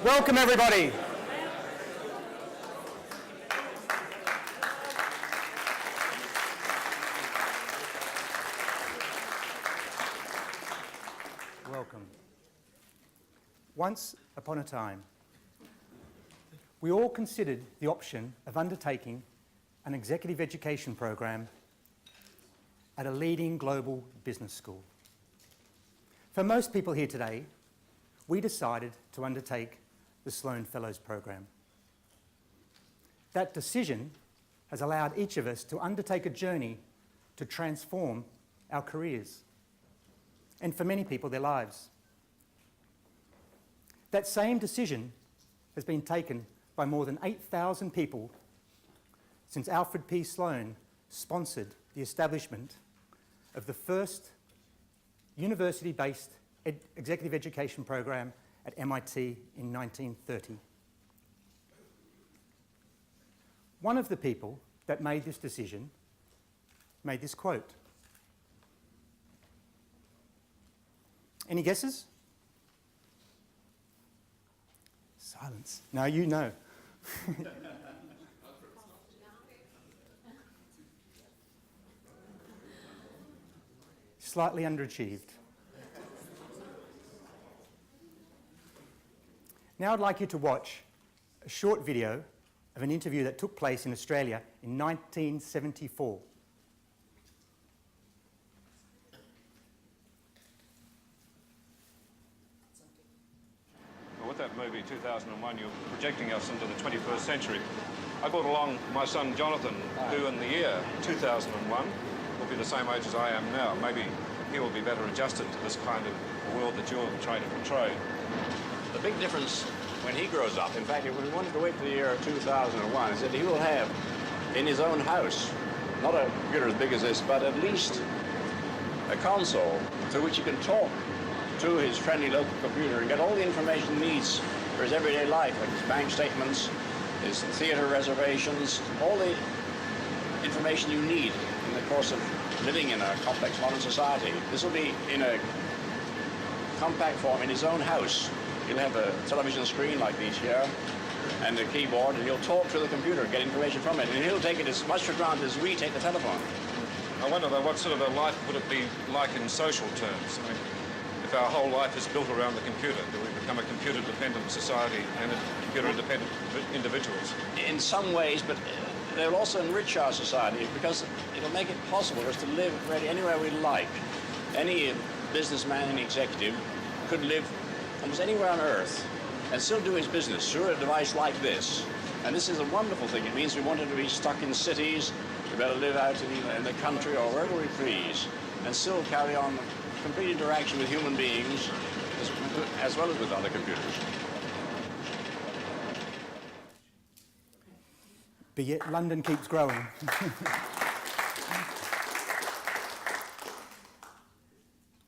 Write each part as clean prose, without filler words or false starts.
Welcome, everybody. Welcome. Once upon a time, we all considered the option of undertaking an executive education program at a leading global business school. For most people here today, we decided to undertake the Sloan Fellows Program. That decision has allowed each of us to undertake a journey to transform our careers, and for many people, their lives. That same decision has been taken by more than 8,000 people since Alfred P. Sloan sponsored the establishment of the first university-based executive education program at MIT in 1930. One of the people that made this decision made this quote. Any guesses? Silence. No, you know. Slightly underachieved. Now I'd like you to watch a short video of an interview that took place in Australia in 1974. With that movie, 2001, you're projecting us into the 21st century. I brought along my son Jonathan, who in the year 2001 will be the same age as I am now. Maybe he will be better adjusted to this kind of world that you're trying to portray. The big difference when he grows up, in fact, if we wanted to wait for the year 2001, is that he will have in his own house, not a computer as big as this, but at least a console through which he can talk to his friendly local computer and get all the information he needs for his everyday life, like his bank statements, his theater reservations, all the information you need in the course of living in a complex modern society. This will be in a compact form in his own house. He'll have a television screen like these here and a keyboard, and he'll talk to the computer and get information from it, and he'll take it as much for granted as we take the telephone. I wonder, though, what sort of a life would it be like in social terms? I mean, if our whole life is built around the computer, do we become a computer-dependent society and computer-independent individuals? In some ways, but they'll also enrich our society because it'll make it possible for us to live really anywhere we like. Any businessman and executive could live almost anywhere on Earth and still do his business through a device like this. And this is a wonderful thing. It means we wanted to be stuck in cities, we better live out in the country or wherever we please, and still carry on complete interaction with human beings as well as with other computers. But yet London keeps growing.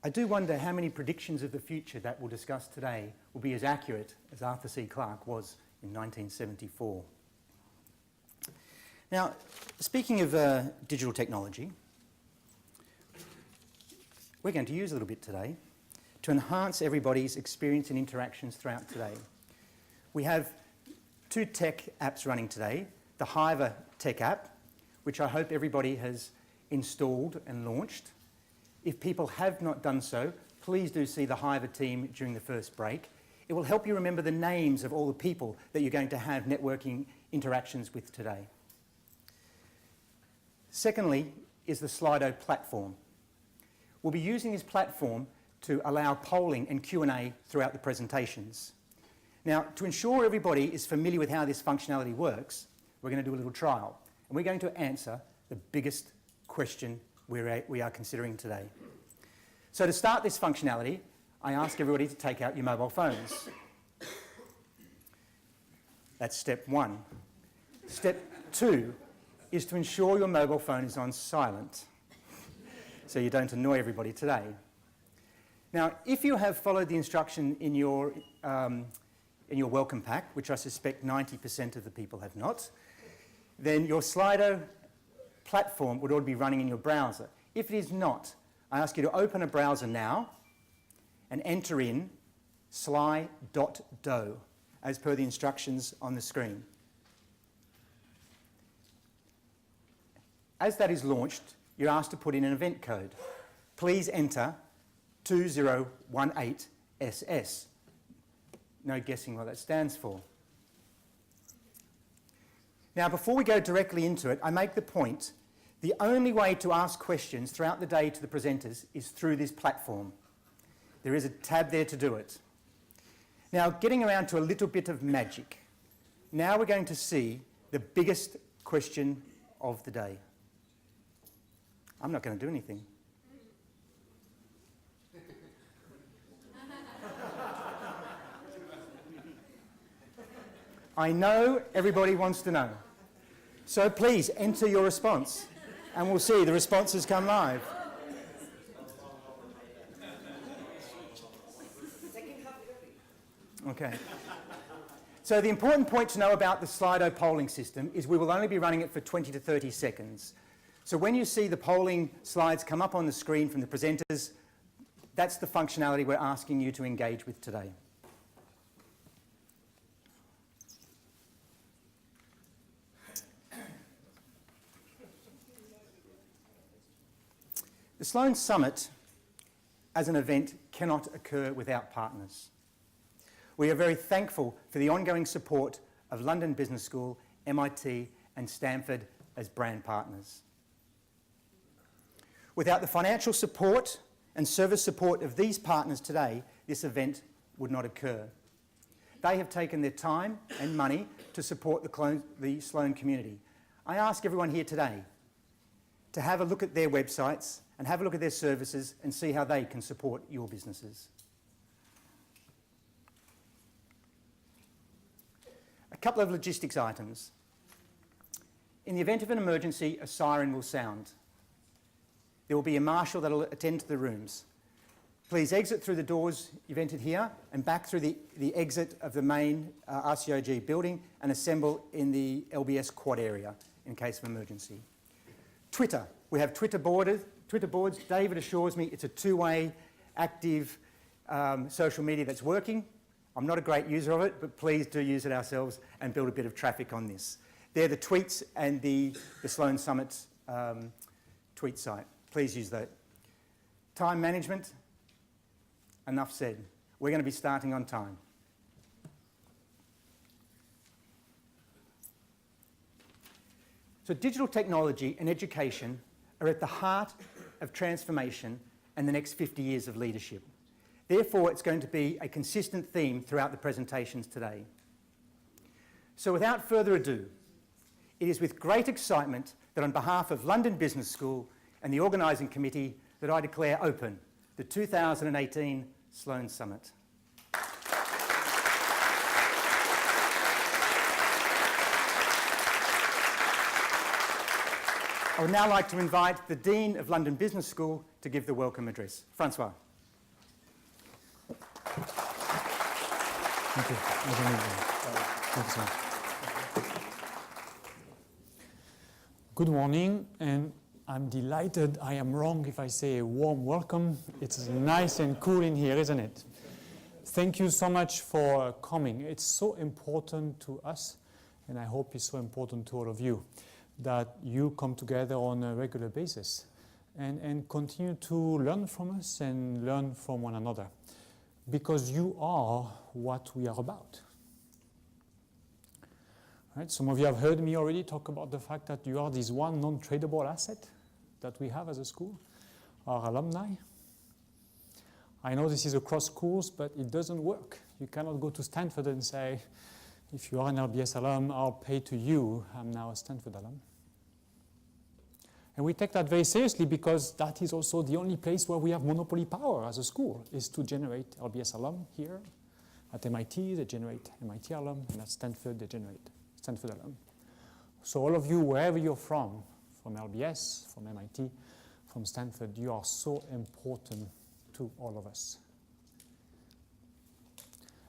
I do wonder how many predictions of the future that we'll discuss today will be as accurate as Arthur C. Clarke was in 1974. Now, speaking of digital technology, we're going to use a little bit today to enhance everybody's experience and interactions throughout today. We have two tech apps running today. The Hiver tech app, which I hope everybody has installed and launched. If people have not done so, please do see the Hiver team during the first break. It will help you remember the names of all the people that you're going to have networking interactions with today. Secondly is the Slido platform. We'll be using this platform to allow polling and Q&A throughout the presentations. Now, to ensure everybody is familiar with how this functionality works, we're going to do a little trial. And we're going to answer the biggest question we are considering today. So to start this functionality, I ask everybody to take out your mobile phones. That's step one. Step two is to ensure your mobile phone is on silent, so you don't annoy everybody today. Now, if you have followed the instruction in your welcome pack, which I suspect 90% of the people have not, then your Slido platform would already be running in your browser. If it is not, I ask you to open a browser now and enter in sly.do, as per the instructions on the screen. As that is launched, you're asked to put in an event code. Please enter 2018SS. No guessing what that stands for. Now, before we go directly into it, I make the point, the only way to ask questions throughout the day to the presenters is through this platform. There is a tab there to do it. Now, getting around to a little bit of magic. Now we're going to see the biggest question of the day. I'm not going to do anything. I know everybody wants to know. So please enter your response and we'll see the responses come live. Okay. So the important point to know about the Slido polling system is we will only be running it for 20 to 30 seconds. So when you see the polling slides come up on the screen from the presenters, that's the functionality we're asking you to engage with today. The Sloan Summit as an event cannot occur without partners. We are very thankful for the ongoing support of London Business School, MIT and Stanford as brand partners. Without the financial support and service support of these partners today, this event would not occur. They have taken their time and money to support the Sloan community. I ask everyone here today to have a look at their websites and have a look at their services and see how they can support your businesses. A couple of logistics items. In the event of an emergency, a siren will sound. There will be a marshal that will attend to the rooms. Please exit through the doors you've entered here and back through the exit of the main RCOG building and assemble in the LBS quad area in case of emergency. Twitter. We have Twitter boards. David assures me it's a two-way active social media that's working. I'm not a great user of it, but please do use it ourselves and build a bit of traffic on this. They're the tweets and the Sloan Summit tweet site. Please use that. Time management, enough said. We're going to be starting on time. So digital technology and education are at the heart of transformation and the next 50 years of leadership. Therefore, it's going to be a consistent theme throughout the presentations today. So without further ado, it is with great excitement that on behalf of London Business School and the organising committee that I declare open the 2018 Sloan Summit. I would now like to invite the Dean of London Business School to give the welcome address. François. Thank you. Thank you so much. Good morning, and I'm delighted I am wrong if I say a warm welcome. It's nice and cool in here, isn't it? Thank you so much for coming. It's so important to us, and I hope it's so important to all of you, that you come together on a regular basis and continue to learn from us and learn from one another, because you are what we are about. Right? Some of you have heard me already talk about the fact that you are this one non-tradable asset that we have as a school, our alumni. I know this is across schools, but it doesn't work. You cannot go to Stanford and say, if you are an LBS alum, I'll pay to you. I'm now a Stanford alum. And we take that very seriously because that is also the only place where we have monopoly power as a school, is to generate LBS alum here. At MIT, they generate MIT alum, and at Stanford, they generate Stanford alum. So all of you, wherever you're from LBS, from MIT, from Stanford, you are so important to all of us.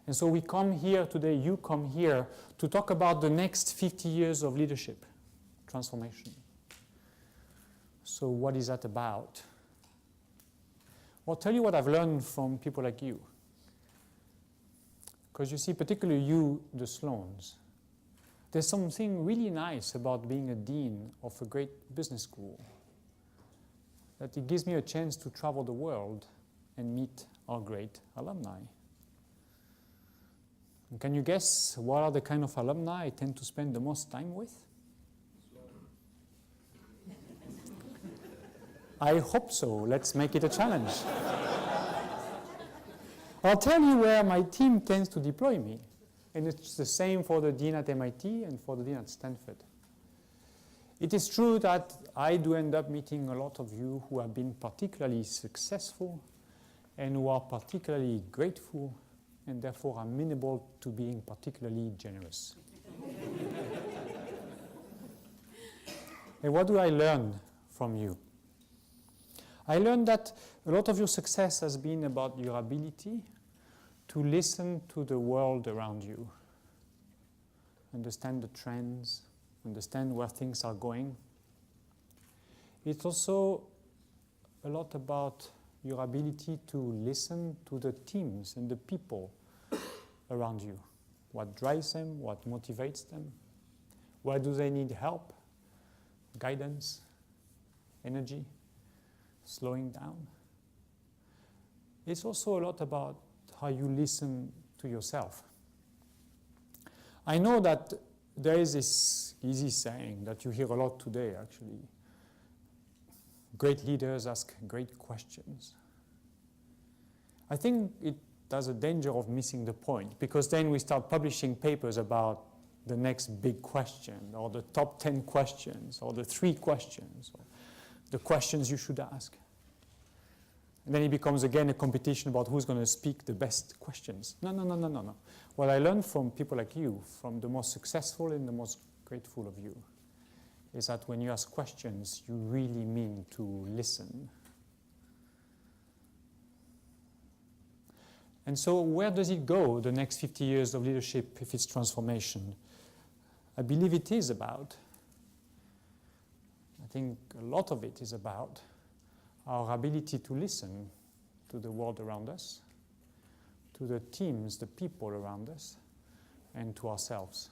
And so we come here today, you come here, to talk about the next 50 years of leadership transformation. So what is that about? Well, I'll tell you what I've learned from people like you. Because you see, particularly you, the Sloans, there's something really nice about being a dean of a great business school, that it gives me a chance to travel the world and meet our great alumni. And can you guess what are the kind of alumni I tend to spend the most time with? I hope so. Let's make it a challenge. I'll tell you where my team tends to deploy me. And it's the same for the dean at MIT and for the dean at Stanford. It is true that I do end up meeting a lot of you who have been particularly successful and who are particularly grateful and therefore amenable to being particularly generous. And what do I learn from you? I learned that a lot of your success has been about your ability to listen to the world around you, understand the trends, understand where things are going. It's also a lot about your ability to listen to the teams and the people around you. What drives them, what motivates them, where do they need help, guidance, energy, slowing down. It's also a lot about how you listen to yourself. I know that there is this easy saying that you hear a lot today, actually. Great leaders ask great questions. I think it has a danger of missing the point, because then we start publishing papers about the next big question, or the top 10 questions, or the 3 questions, or the questions you should ask. And then it becomes again a competition about who's going to speak the best questions. No. What I learned from people like you, from the most successful and the most grateful of you, is that when you ask questions, you really mean to listen. And so where does it go, the next 50 years of leadership, if it's transformation? I believe it is about, I think a lot of it is about our ability to listen to the world around us, to the teams, the people around us, and to ourselves.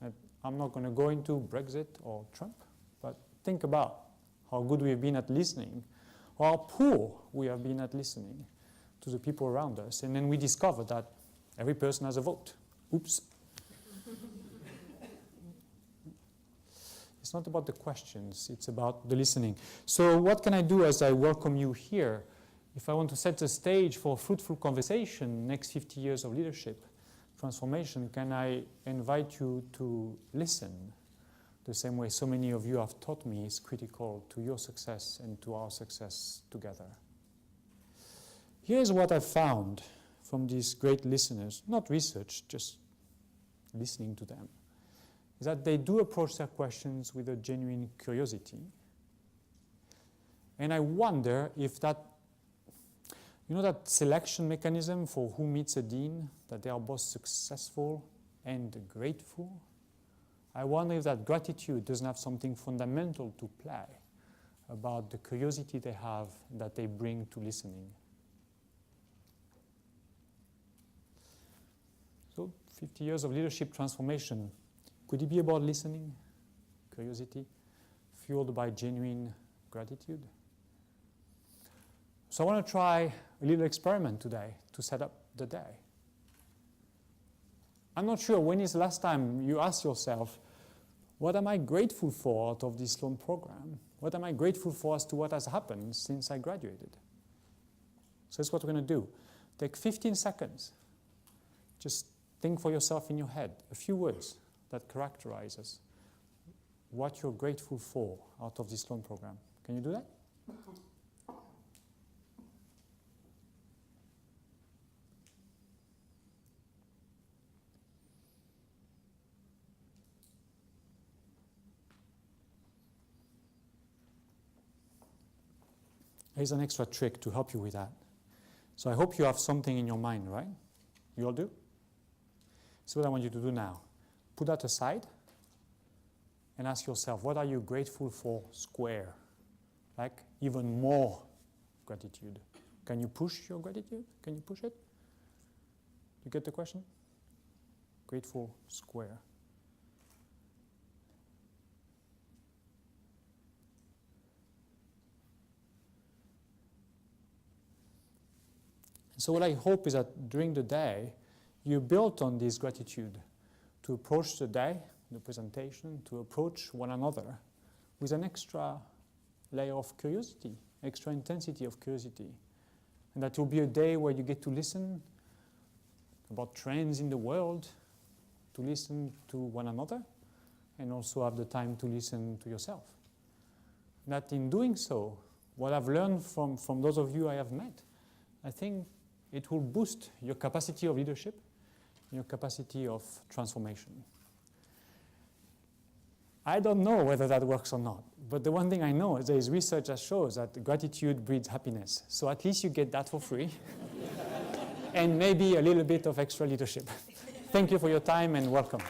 And I'm not going to go into Brexit or Trump, but think about how good we've been at listening, or how poor we have been at listening to the people around us. And then we discover that every person has a vote. Oops. It's not about the questions, it's about the listening. So what can I do as I welcome you here? If I want to set the stage for a fruitful conversation, next 50 years of leadership transformation, can I invite you to listen the same way so many of you have taught me is critical to your success and to our success together. Here's what I found from these great listeners, not research, just listening to them, is that they do approach their questions with a genuine curiosity. And I wonder if that, you know, that selection mechanism for who meets a dean, that they are both successful and grateful, I wonder if that gratitude doesn't have something fundamental to play about the curiosity they have that they bring to listening. So 50 years of leadership transformation, could it be about listening, curiosity, fueled by genuine gratitude? So I want to try a little experiment today to set up the day. I'm not sure when is the last time you asked yourself, what am I grateful for out of this Sloan program? What am I grateful for as to what has happened since I graduated? So that's what we're going to do. Take 15 seconds. Just think for yourself in your head, a few words that characterizes what you're grateful for out of this Sloan program. Can you do that? Here's an extra trick to help you with that. So I hope you have something in your mind, right? You all do? So what I want you to do now. Put that aside and ask yourself, what are you grateful for square? Like even more gratitude. Can you push your gratitude? Can you push it? You get the question? Grateful square. So what I hope is that during the day, you build on this gratitude to approach the day, the presentation, to approach one another with an extra layer of curiosity, extra intensity of curiosity. And that will be a day where you get to listen about trends in the world, to listen to one another, and also have the time to listen to yourself. That in doing so, what I've learned from those of you I have met, I think it will boost your capacity of leadership, your capacity of transformation. I don't know whether that works or not, but the one thing I know is there is research that shows that gratitude breeds happiness. So at least you get that for free, and maybe a little bit of extra leadership. Thank you for your time and welcome.